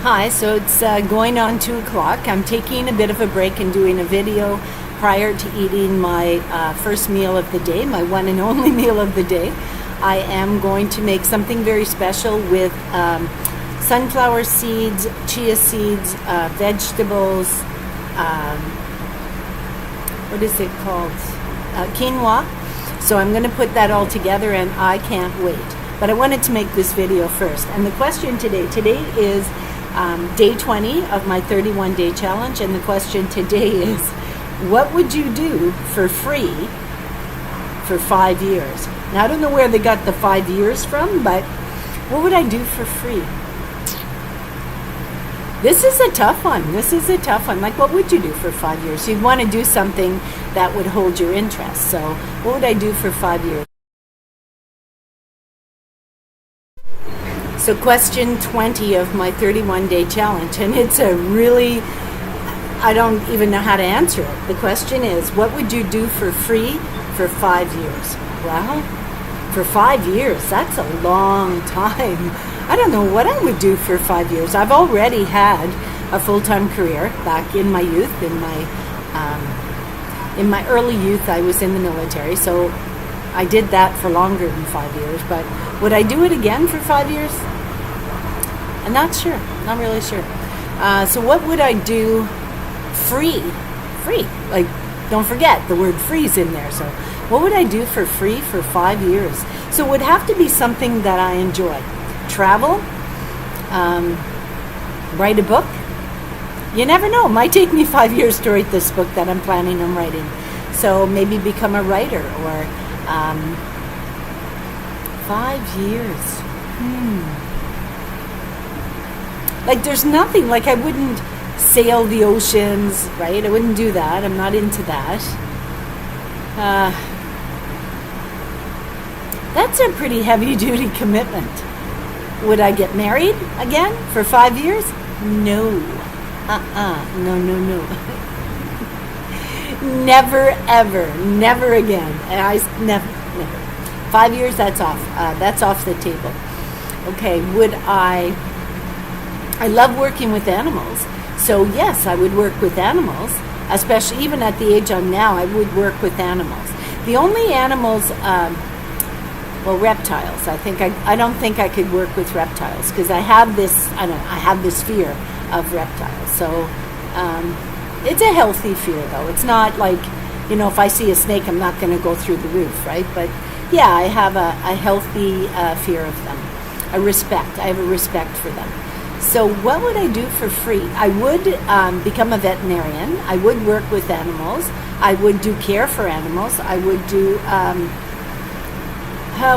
Hi, so it's going on 2 o'clock. I'm taking a bit of a break and doing a video prior to eating my first meal of the day, my one and only meal of the day. I am going to make something very special with sunflower seeds, chia seeds, vegetables, what is it called? Quinoa. So I'm going to put that all together and I can't wait. But I wanted to make this video first. And the question today is day 20 of my 31-day challenge, and the question today is, what would you do for free for 5 years? Now, I don't know where they got the 5 years from, but what would I do for free? This is a tough one. Like, what would you do for 5 years? You'd want to do something that would hold your interest. So what would I do for 5 years? So question 20 of my 31-day challenge, and it's a really, I don't even know how to answer it. The question is, what would you do for free for 5 years? Well, for 5 years, that's a long time. I don't know what I would do for 5 years. I've already had a full-time career back in my youth. In my early youth, I was in the military, so I did that for longer than 5 years. But would I do it again for 5 years? I'm not sure. Not really sure. So what would I do free? Free. Like, don't forget, the word free is in there. So what would I do for free for 5 years? So it would have to be something that I enjoy. Travel. Write a book. You never know. It might take me 5 years to write this book that I'm planning on writing. So maybe become a writer or 5 years. Like, there's nothing, like, I wouldn't sail the oceans, right? I wouldn't do that. I'm not into that. That's a pretty heavy-duty commitment. Would I get married again for 5 years? No. No. Never, ever, never again. Never. 5 years, that's off. That's off the table. Okay, I love working with animals. So yes, I would work with animals, especially even at the age I'm now, I would work with animals. The only animals, reptiles. I don't think I could work with reptiles because I have this fear of reptiles. So it's a healthy fear though. It's not like, if I see a snake, I'm not going to go through the roof, right? But yeah, I have a healthy fear of them. I have a respect for them. So what would I do for free? I would become a veterinarian. I would work with animals. I would do care for animals. I would do,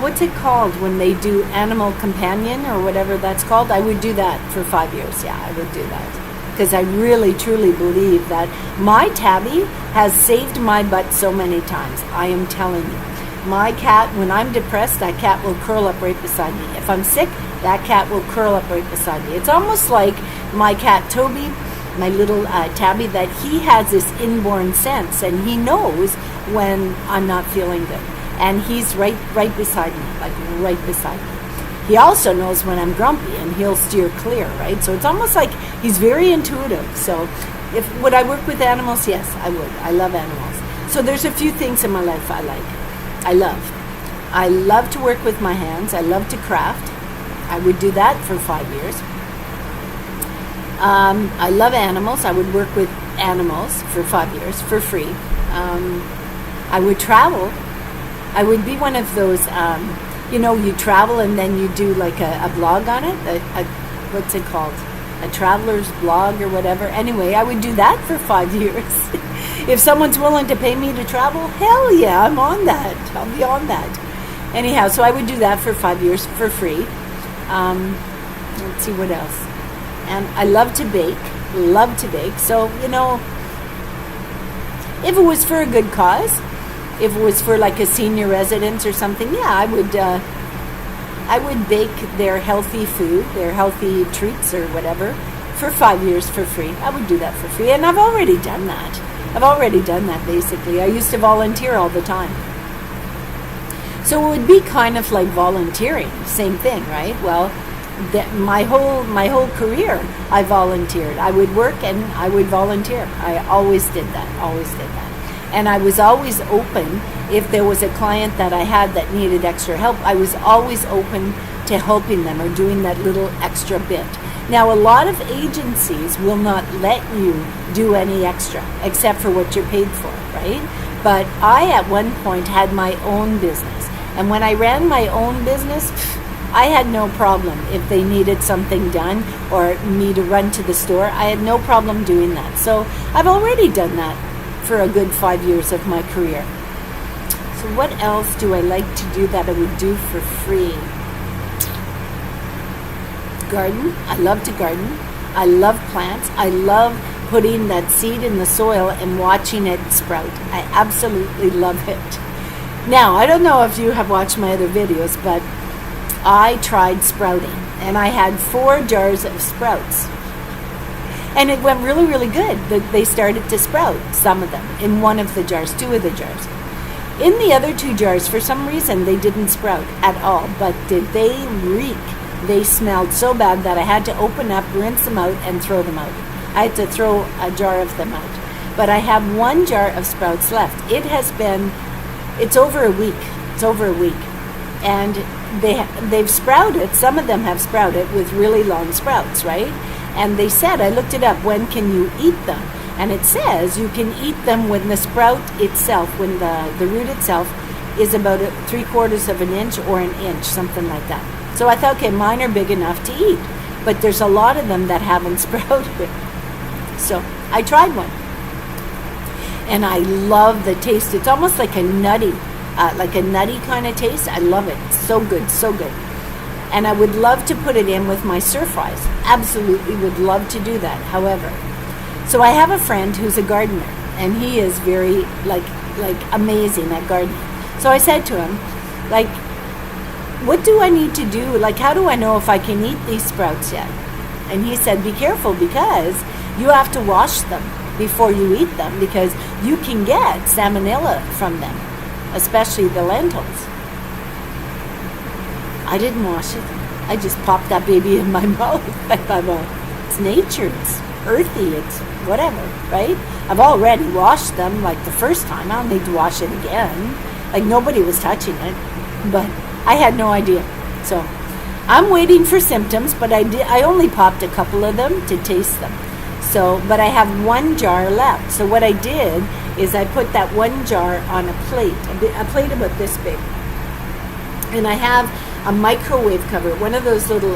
what's it called when they do animal companion or whatever that's called? I would do that for 5 years. Yeah, I would do that. Because I really, truly believe that my Tabby has saved my butt so many times. I am telling you. My cat, when I'm depressed, that cat will curl up right beside me. If I'm sick, that cat will curl up right beside me. It's almost like my cat Toby, my little Tabby, that he has this inborn sense, and he knows when I'm not feeling good. And he's right beside me, like right beside me. He also knows when I'm grumpy, and he'll steer clear, right? So it's almost like he's very intuitive. So would I work with animals? Yes, I would. I love animals. So there's a few things in my life I like. I love to work with my hands. I love to craft. I would do that for 5 years. I love animals. I would work with animals for 5 years for free. I would travel. I would be one of those, you travel and then you do like a blog on it. What's it called? A traveler's blog or whatever. Anyway, I would do that for 5 years. If someone's willing to pay me to travel, hell yeah, I'm on that. I'll be on that. Anyhow, so I would do that for 5 years for free. Let's see what else. And I love to bake. So, if it was for a good cause, if it was for like a senior residence or something, yeah, I would bake their healthy food, their healthy treats or whatever for 5 years for free. I would do that for free. And I've already done that. Basically. I used to volunteer all the time. So it would be kind of like volunteering, same thing, right? Well, my whole career, I volunteered. I would work and I would volunteer. I always did that. Always did that. And I was always open if there was a client that I had that needed extra help. I was always open to helping them or doing that little extra bit. Now, a lot of agencies will not let you do any extra except for what you're paid for, right? But I, at one point, had my own business. And when I ran my own business, I had no problem if they needed something done or me to run to the store. I had no problem doing that. So I've already done that for a good 5 years of my career. So what else do I like to do that I would do for free? Garden. I love to garden. I love plants. I love putting that seed in the soil and watching it sprout. I absolutely love it. Now, I don't know if you have watched my other videos, but I tried sprouting, and I had 4 jars of sprouts. And it went really, really good. They started to sprout, some of them, in one of the jars, 2 of the jars. In the other 2 jars, for some reason, they didn't sprout at all, but did they reek? They smelled so bad that I had to open up, rinse them out, and throw them out. I had to throw a jar of them out. But I have 1 jar of sprouts left. It's over a week. It's over a week. And they've sprouted. Some of them have sprouted with really long sprouts, right? And they said, I looked it up, when can you eat them? And it says you can eat them when the sprout itself, when the root itself is about 3/4 of an inch or an inch, something like that. So I thought, okay, mine are big enough to eat. But there's a lot of them that haven't sprouted. So I tried one. And I love the taste. It's almost like a nutty kind of taste. I love it. It's so good, so good. And I would love to put it in with my stir fries. Absolutely would love to do that. However, so I have a friend who's a gardener, and he is very like amazing at gardening. So I said to him, like, what do I need to do? Like, how do I know if I can eat these sprouts yet? And he said, be careful, because you have to wash them before you eat them, because you can get salmonella from them, especially the lentils. I didn't wash it. I just popped that baby in my mouth. I thought, well, it's nature, it's earthy, it's whatever, right? I've already washed them like the first time. I don't need to wash it again. Like, nobody was touching it, but I had no idea. So I'm waiting for symptoms, but I only popped a couple of them to taste them. So, but I have 1 jar left. So what I did is I put that 1 jar on a plate about this big. And I have a microwave cover, one of those little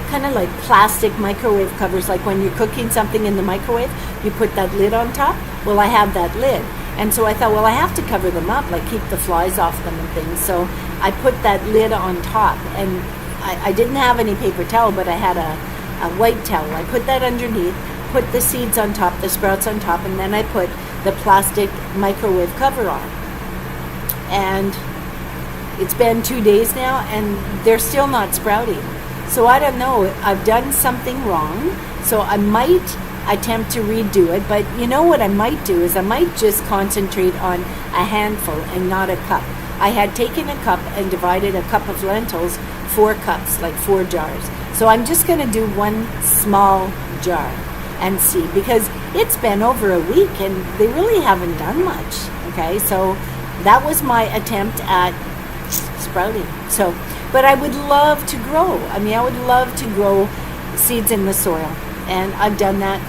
kind of like plastic microwave covers, like when you're cooking something in the microwave, you put that lid on top. Well, I have that lid. And so I thought, well, I have to cover them up, like keep the flies off them and things. So I put that lid on top, and I didn't have any paper towel, but I had a white towel. I put that underneath, put the seeds on top, the sprouts on top, and then I put the plastic microwave cover on. And it's been 2 days now, and they're still not sprouting. So I don't know. I've done something wrong. So I might attempt to redo it. But you know what I might do is I might just concentrate on a handful and not a cup. I had taken a cup and divided a cup of lentils 4 cups, like 4 jars. So I'm just going to do 1 small jar and see, because it's been over a week and they really haven't done much. Okay, so that was my attempt at sprouting. So, but I would love to grow. I mean, I would love to grow seeds in the soil, and I've done that.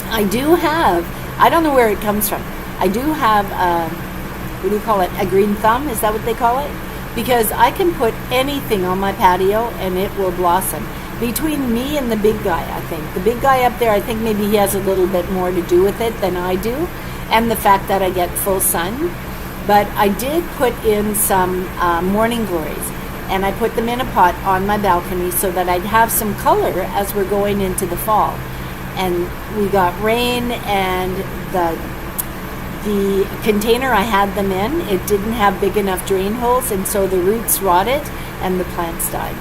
I do have, I don't know where it comes from. I do have, what do you call it? A green thumb? Is that what they call it? Because I can put anything on my patio and it will blossom. Between me and the big guy, I think. The big guy up there, I think maybe he has a little bit more to do with it than I do, and the fact that I get full sun. But I did put in some morning glories, and I put them in a pot on my balcony so that I'd have some color as we're going into the fall. And we got rain, and the container I had them in, it didn't have big enough drain holes, and so the roots rotted and the plants died.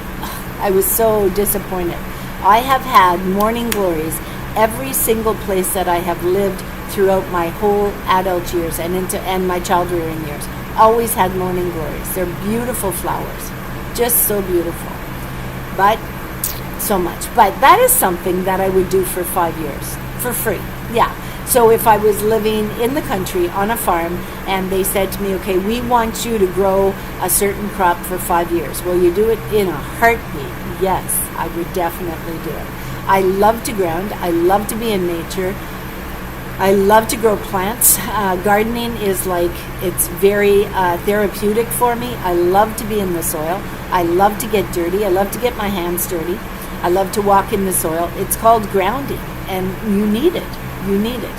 I was so disappointed. I have had morning glories every single place that I have lived throughout my whole adult years and my child rearing years. Always had morning glories. They're beautiful flowers, just so beautiful. but so much. But that is something that I would do for 5 years for free. Yeah. So if I was living in the country on a farm and they said to me, okay, we want you to grow a certain crop for 5 years, will you do it? In a heartbeat? Yes, I would definitely do it. I love to ground. I love to be in nature. I love to grow plants. Gardening is like, it's very therapeutic for me. I love to be in the soil. I love to get dirty. I love to get my hands dirty. I love to walk in the soil. It's called grounding, and you need it. You need it.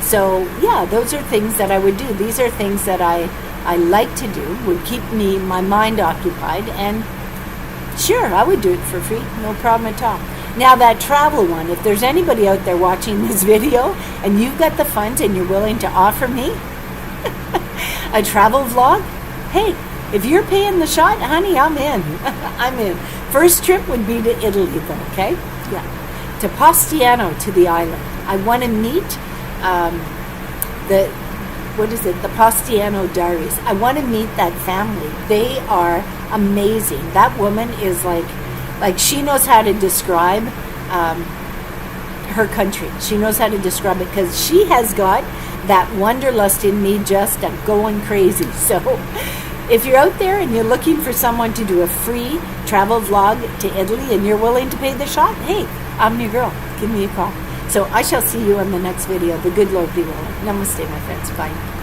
So yeah, those are things that I would do. These are things that I like to do, would keep my mind occupied, and sure, I would do it for free, no problem at all. Now that travel one, if there's anybody out there watching this video and you've got the funds and you're willing to offer me a travel vlog, hey, if you're paying the shot, honey, I'm in. I'm in. First trip would be to Italy though, okay? Yeah. To Postiano, to the island. I want to meet the Postiano Diaries. I want to meet that family. They are amazing. That woman is like she knows how to describe her country. She knows how to describe it because she has got that wanderlust in me just going crazy. So if you're out there and you're looking for someone to do a free travel vlog to Italy and you're willing to pay the shot, hey, I'm your girl. Give me a call. So I shall see you in the next video. The good Lord be willing. Namaste, my friends. Bye.